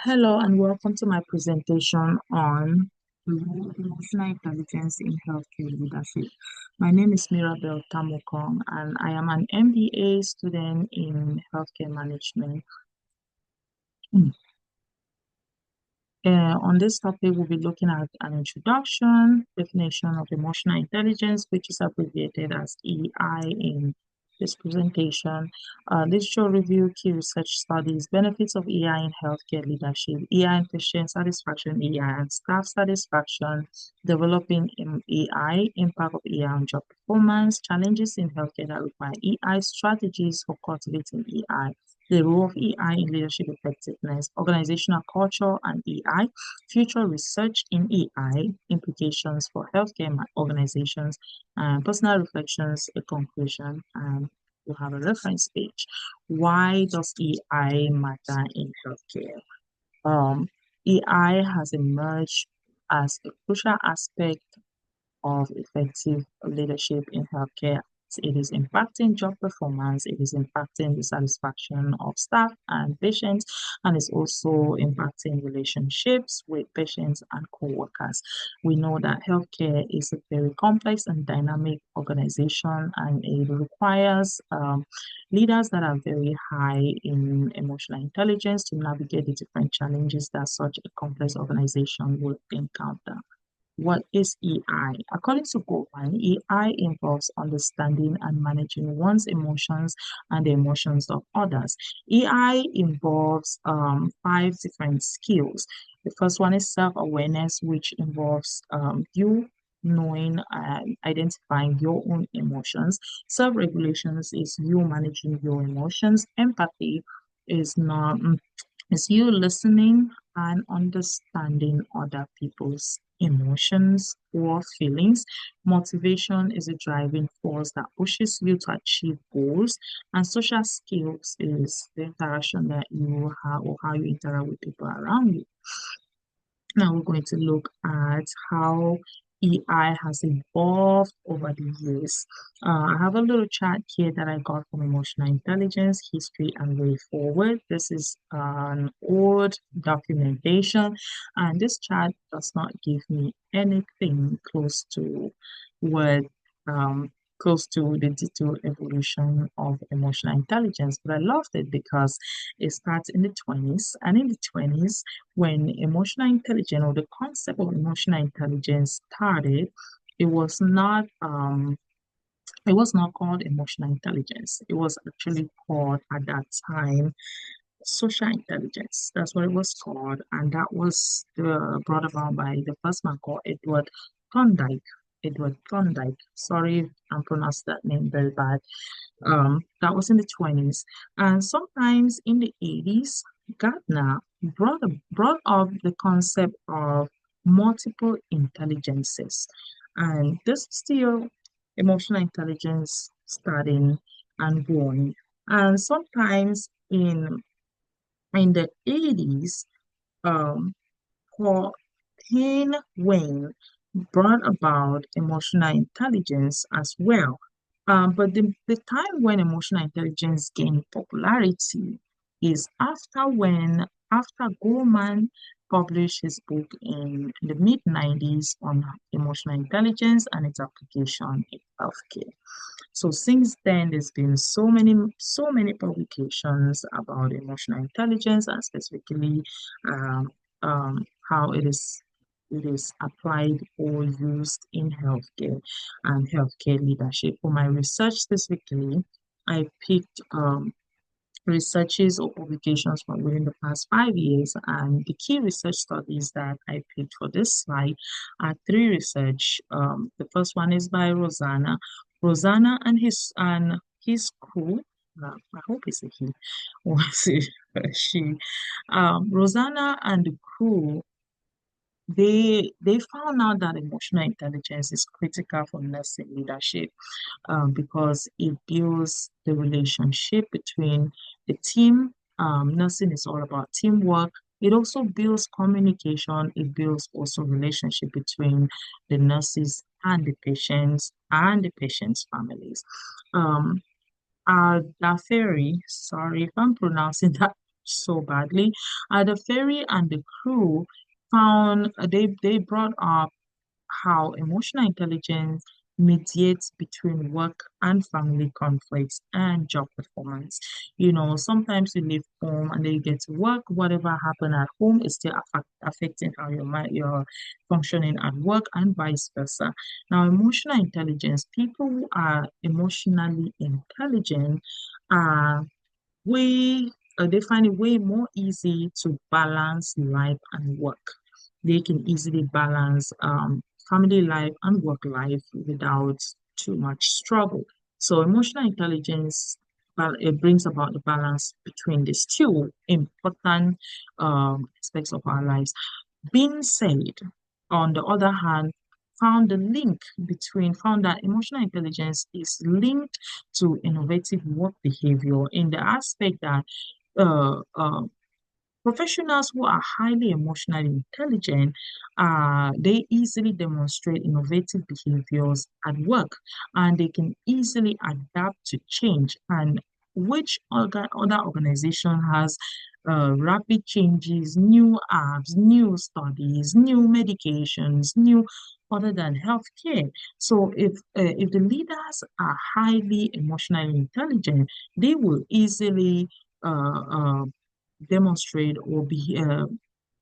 Hello and welcome to my presentation on emotional intelligence in healthcare leadership. My name is Mirabel Tamokong and I am an MBA student in healthcare management. On this topic, we'll be looking at an introduction, definition of emotional intelligence, which is abbreviated as EI in this presentation. Literature review, key research studies, benefits of EI in healthcare leadership, EI in patient satisfaction, EI and staff satisfaction, developing EI, impact of EI on job performance, challenges in healthcare that require EI, strategies for cultivating EI, the role of EI in leadership effectiveness, organizational culture and EI, future research in EI, implications for healthcare organizations, and personal reflections, a conclusion, and we'll have a reference page. Why does EI matter in healthcare? EI has emerged as a crucial aspect of effective leadership in healthcare. It is impacting job performance, it is impacting the satisfaction of staff and patients, and it's also impacting relationships with patients and co-workers. We know that healthcare is a very complex and dynamic organization, and it requires leaders that are very high in emotional intelligence to navigate the different challenges that such a complex organization will encounter. What is EI? According to Goldman, EI involves understanding and managing one's emotions and the emotions of others. EI involves five different skills. The first one is self-awareness, which involves you knowing and identifying your own emotions. Self-regulations is you managing your emotions. Empathy is not is you listening and understanding other people's emotions or feelings. Motivation is a driving force that pushes you to achieve goals, and social skills is the interaction that you have or how you interact with people around you. Now we're going to look at how EI has evolved over the years. I have a little chart here that I got from Emotional Intelligence, History and Way Forward. This is an old documentation, and this chart does not give me anything what um, close to the detailed evolution of emotional intelligence. But I loved it because it starts in the 20s, and in the 20s, when emotional intelligence or the concept of emotional intelligence started, it was not called emotional intelligence. It was actually called at that time social intelligence. That's what it was called, and that was brought about by the first man called Edward Thorndike. Edward Thorndike. Sorry if I pronounced that name very bad. That was in the 20s. And sometimes in the 80s, Gardner brought up the concept of multiple intelligences. And this is still emotional intelligence starting and growing. And sometimes in the 80s, um, Paul Payne Wayne brought about emotional intelligence as well. But the time when emotional intelligence gained popularity is after Goleman published his book in the mid 90s on emotional intelligence and its application in healthcare. So since then, there's been so many publications about emotional intelligence and specifically um, how it is applied or used in healthcare and healthcare leadership. For my research specifically, I picked researches or publications from within the past 5 years, and the key research studies that I picked for this slide are three research. The first one is by Rosanna. Rosanna and his crew. I hope it's a he or is it she. Rosanna and the crew they found out that emotional intelligence is critical for nursing leadership because it builds the relationship between the team. Nursing is all about teamwork. It also builds communication. It builds also relationship between the nurses and the patients' families. Daferi, sorry if I'm pronouncing that so badly. The ferry and the crew found they brought up how emotional intelligence mediates between work and family conflicts and job performance. Sometimes you leave home and then you get to work, whatever happened at home is still affecting how you're functioning at work and vice versa. Now, emotional intelligence, people who are emotionally intelligent are way they find it way more easy to balance life and work. They can easily balance family life and work life without too much struggle. So emotional intelligence, it brings about the balance between these two important aspects of our lives. Being said, on the other hand, found that emotional intelligence is linked to innovative work behavior in the aspect that uh, uh, professionals who are highly emotionally intelligent, they easily demonstrate innovative behaviors at work, and they can easily adapt to change. And which other organization has rapid changes, new apps, new studies, new medications, new other than healthcare. So if the leaders are highly emotionally intelligent, they will easily demonstrate or be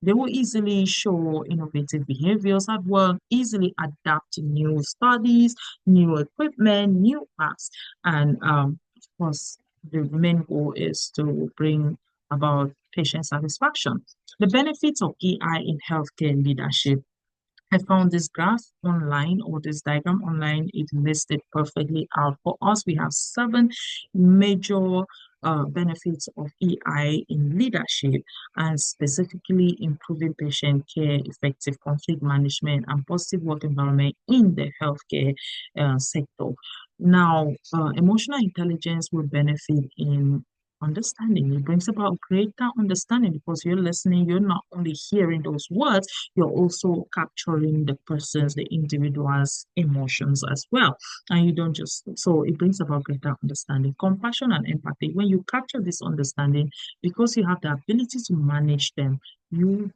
they will easily show innovative behaviors at work, easily adapt to new studies, new equipment, new apps, and of course the main goal is to bring about patient satisfaction. The benefits of AI in healthcare leadership. I found this graph online or this diagram online. It listed perfectly out for us. We have seven major benefits of AI in leadership, and specifically improving patient care, effective conflict management, and positive work environment in the healthcare sector. Now, emotional intelligence will benefit in understanding. It brings about greater understanding because you're listening, you're not only hearing those words, you're also capturing the person's, the individual's emotions as well. And you don't just, so it brings about greater understanding, compassion, and empathy. When you capture this understanding, because you have the ability to manage them, you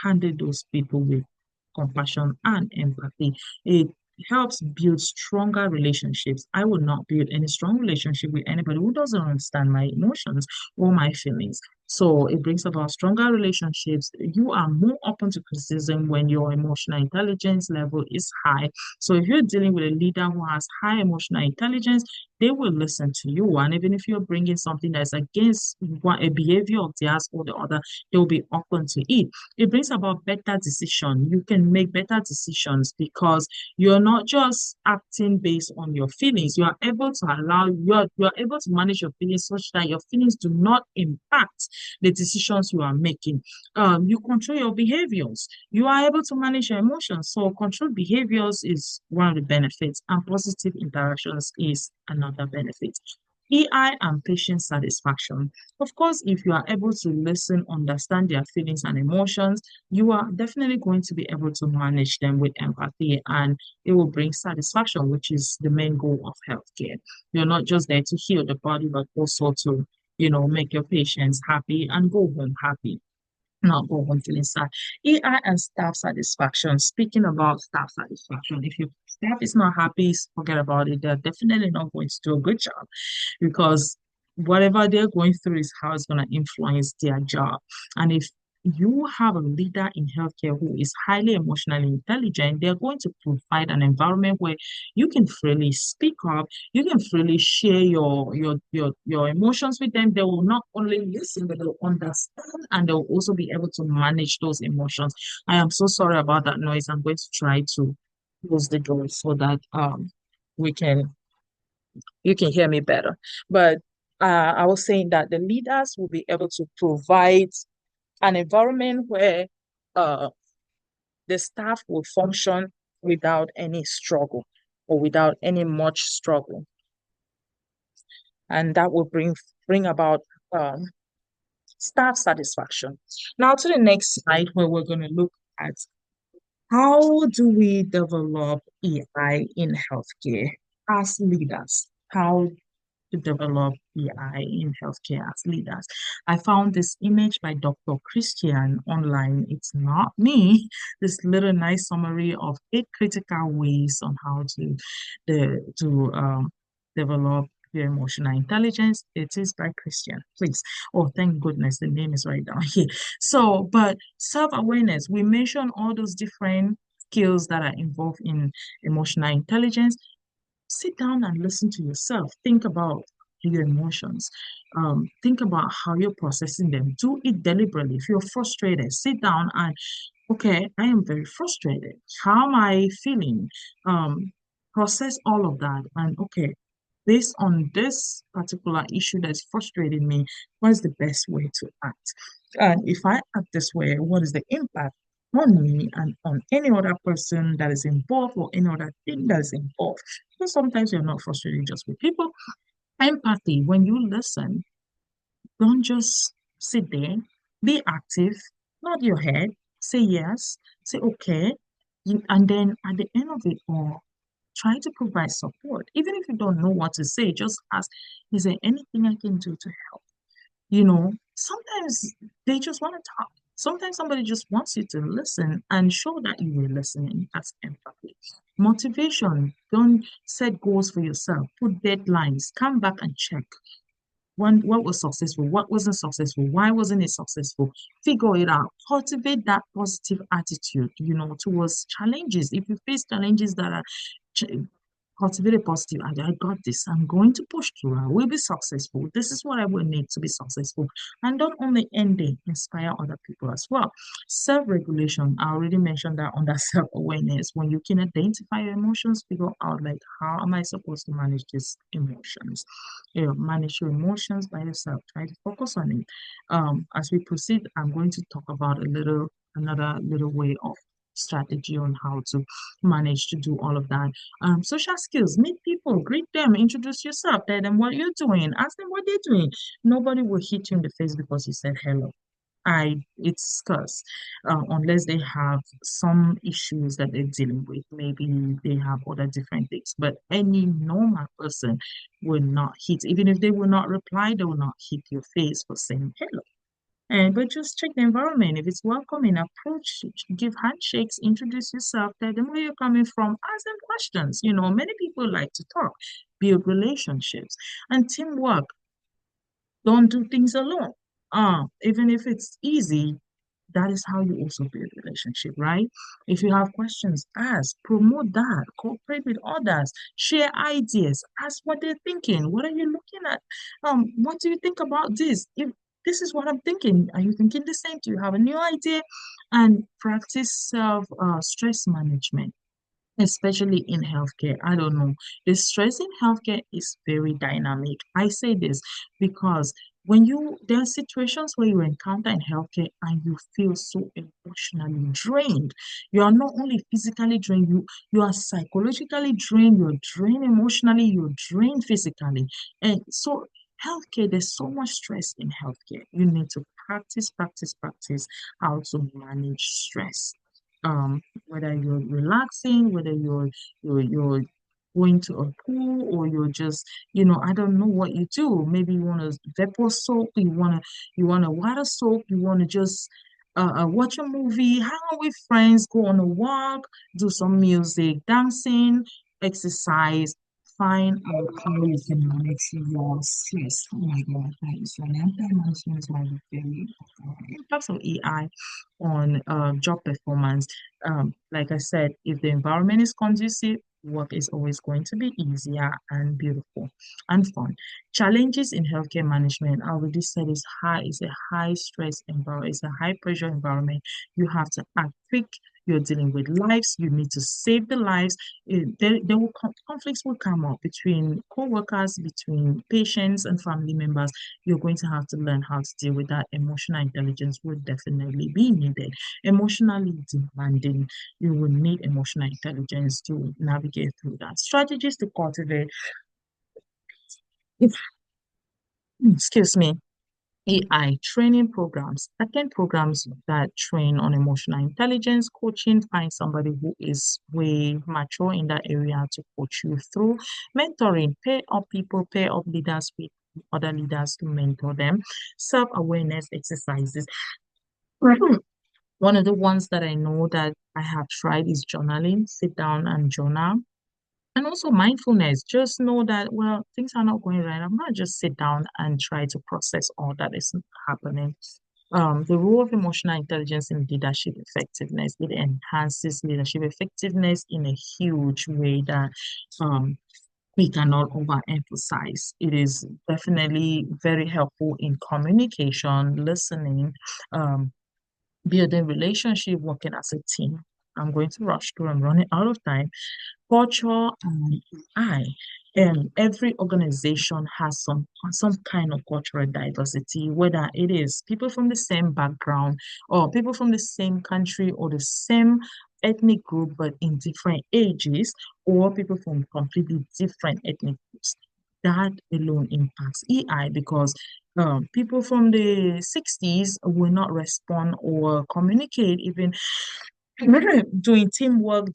handle those people with compassion and empathy. It helps build stronger relationships. I will not build any strong relationship with anybody who doesn't understand my emotions or my feelings. So it brings about stronger relationships. You are more open to criticism when your emotional intelligence level is high. So if you're dealing with a leader who has high emotional intelligence, they will listen to you. And even if you're bringing something that's against a behavior of theirs or the other, they'll be open to it. It brings about better decision. You can make better decisions because you're not just acting based on your feelings. You are able to manage your feelings such that your feelings do not impact the decisions you are making. You control your behaviors. You are able to manage your emotions. So controlled behaviors is one of the benefits, and positive interactions is another benefit. EI and patient satisfaction. Of course, if you are able to listen, understand their feelings and emotions, you are definitely going to be able to manage them with empathy, and it will bring satisfaction, which is the main goal of healthcare. You're not just there to heal the body, but also to, make your patients happy and go home happy, not go home feeling sad. AI and staff satisfaction. Speaking about staff satisfaction, if your staff is not happy, forget about it. They're definitely not going to do a good job because whatever they're going through is how it's going to influence their job. And if you have a leader in healthcare who is highly emotionally intelligent, they're going to provide an environment where you can freely speak up, you can freely share your emotions with them. They will not only listen, but they'll understand and they'll also be able to manage those emotions. I am so sorry about that noise. I'm going to try to close the door so that we can you can hear me better. But I was saying that the leaders will be able to provide an environment where uh, the staff will function without any struggle or without any much struggle, and that will bring about staff satisfaction. Now to the next slide, where we're going to look at how do we develop AI in healthcare as leaders? How to develop EI in healthcare as leaders. I found this image by Dr. Christian online. It's not me. This little nice summary of 8 critical ways on how to develop your emotional intelligence. It is by Christian. Please. Oh, thank goodness the name is right down here. So, but self-awareness, we mentioned all those different skills that are involved in emotional intelligence. Sit down and listen to yourself. Think about your emotions. Think about how you're processing them. Do it deliberately. If you're frustrated, sit down and, okay, I am very frustrated. How am I feeling? Um, Process all of that. And okay, based on this particular issue that's frustrating me, what is the best way to act? And if I act this way, what is the impact on me and on any other person that is involved or any other thing that is involved? Because sometimes you're not frustrated just with people. Empathy, when you listen, don't just sit there, be active, nod your head, say yes, say okay, and then at the end of it all, try to provide support. Even if you don't know what to say, just ask, is there anything I can do to help? Sometimes they just want to talk. Sometimes somebody just wants you to listen and show that you were listening. That's empathy. Motivation. Don't set goals for yourself. Put deadlines. Come back and check. What was successful? What wasn't successful? Why wasn't it successful? Figure it out. Cultivate that positive attitude, towards challenges. If you face challenges that are ch- cultivate a positive. I got this. I'm going to push through. I will be successful. This is what I will need to be successful. And don't only end there, inspire other people as well. Self-regulation. I already mentioned that under self-awareness. When you can identify your emotions, figure out like how am I supposed to manage these emotions? Manage your emotions by yourself. Try to focus on it. As we proceed, I'm going to talk about another little way of strategy on how to manage to do all of that. Social skills, meet people, greet them, introduce yourself, tell them what you're doing, ask them what they're doing. Nobody will hit you in the face because you said hello. It's because unless they have some issues that they're dealing with, maybe they have other different things. But any normal person will not hit, even if they will not reply, they will not hit your face for saying hello. But just check the environment. If it's welcoming, approach, give handshakes, introduce yourself, tell them where you're coming from, ask them questions. Many people like to talk, build relationships, and teamwork. Don't do things alone. Even if it's easy, that is how you also build relationship, right? If you have questions, ask, promote that, cooperate with others, share ideas, ask what they're thinking. What are you looking at? What do you think about this? If this is what I'm thinking, are you thinking the same? Do you have a new idea? And practice self stress management, especially in healthcare. I don't know. The stress in healthcare is very dynamic. I say this because there are situations where you encounter in healthcare and you feel so emotionally drained. You are not only physically drained, you are psychologically drained, you're drained emotionally, you're drained physically. And so healthcare, there's so much stress in healthcare. You need to practice how to manage stress. Whether you're relaxing, whether you're going to a pool or you're just, I don't know what you do. Maybe you want to vapor soak, you want to water soak, you want to just watch a movie, hang out with friends, go on a walk, do some music, dancing, exercise. Find out how you can manage your stress. Oh my God, that is one. Time management is one of the very impacts of AI on job performance. Like I said, if the environment is conducive, work is always going to be easier and beautiful and fun. Challenges in healthcare management, I already said, is high. It's a high stress environment. It's a high pressure environment. You have to act quick. You're dealing with lives. You need to save the lives. Conflicts will come up between co-workers, between patients and family members. You're going to have to learn how to deal with that. Emotional intelligence will definitely be needed. Emotionally demanding, you will need emotional intelligence to navigate through that. Strategies to cultivate, if, excuse me, AI training programs, attend programs that train on emotional intelligence, coaching, find somebody who is way mature in that area to coach you through, mentoring, pair up people, pair up leaders with other leaders to mentor them. Self-awareness exercises. One of the ones that I know that I have tried is journaling, sit down and journal. And also mindfulness, just know that, well, things are not going right. I'm not just sit down and try to process all that is happening. The role of emotional intelligence in leadership effectiveness, it enhances leadership effectiveness in a huge way that um, we cannot overemphasize. It is definitely very helpful in communication, listening, um, building relationship, working as a team. I'm going to rush through. I'm running out of time. Culture and I. Every organization has some kind of cultural diversity, whether it is people from the same background or people from the same country or the same ethnic group, but in different ages, or people from completely different ethnic groups. That alone impacts EI because people from the 60s will not respond or communicate even doing teamwork.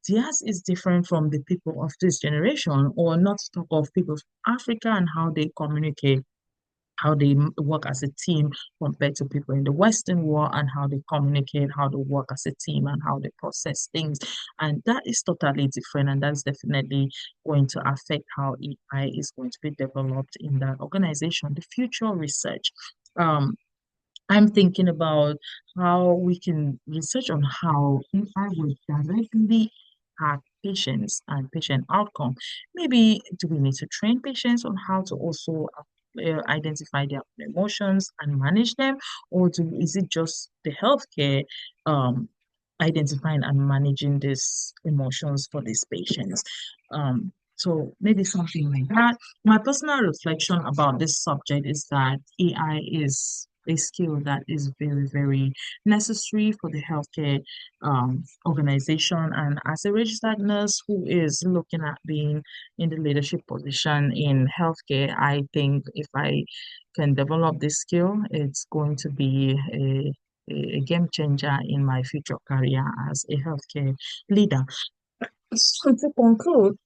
Theirs is different from the people of this generation, or not to talk of people from Africa and how they communicate, how they work as a team compared to people in the Western world, and how they communicate, how they work as a team, and how they process things. And that is totally different, and that's definitely going to affect how AI is going to be developed in that organization. The future research. Um, I'm thinking about how we can research on how AI will directly impact patients and patient outcome. Maybe do we need to train patients on how to also identify their emotions and manage them, or is it just the healthcare um, identifying and managing these emotions for these patients? So maybe something like that. My personal reflection about this subject is that AI is a skill that is very, very necessary for the healthcare organization. And as a registered nurse who is looking at being in the leadership position in healthcare, I think if I can develop this skill, it's going to be a game changer in my future career as a healthcare leader. So to conclude,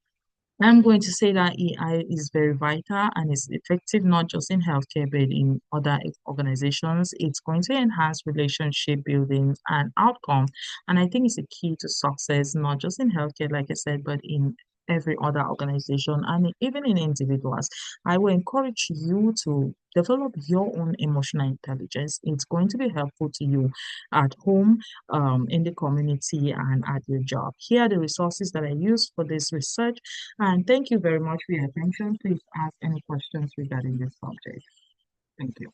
I'm going to say that AI is very vital and is effective not just in healthcare but in other organizations. It's going to enhance relationship building and outcome. And I think it's a key to success, not just in healthcare, like I said, but in every other organization and even in individuals. I will encourage you to develop your own emotional intelligence. It's going to be helpful to you at home, in the community, and at your job. Here are the resources that I use for this research, and thank you very much for your attention. Please ask any questions regarding this subject. Thank you.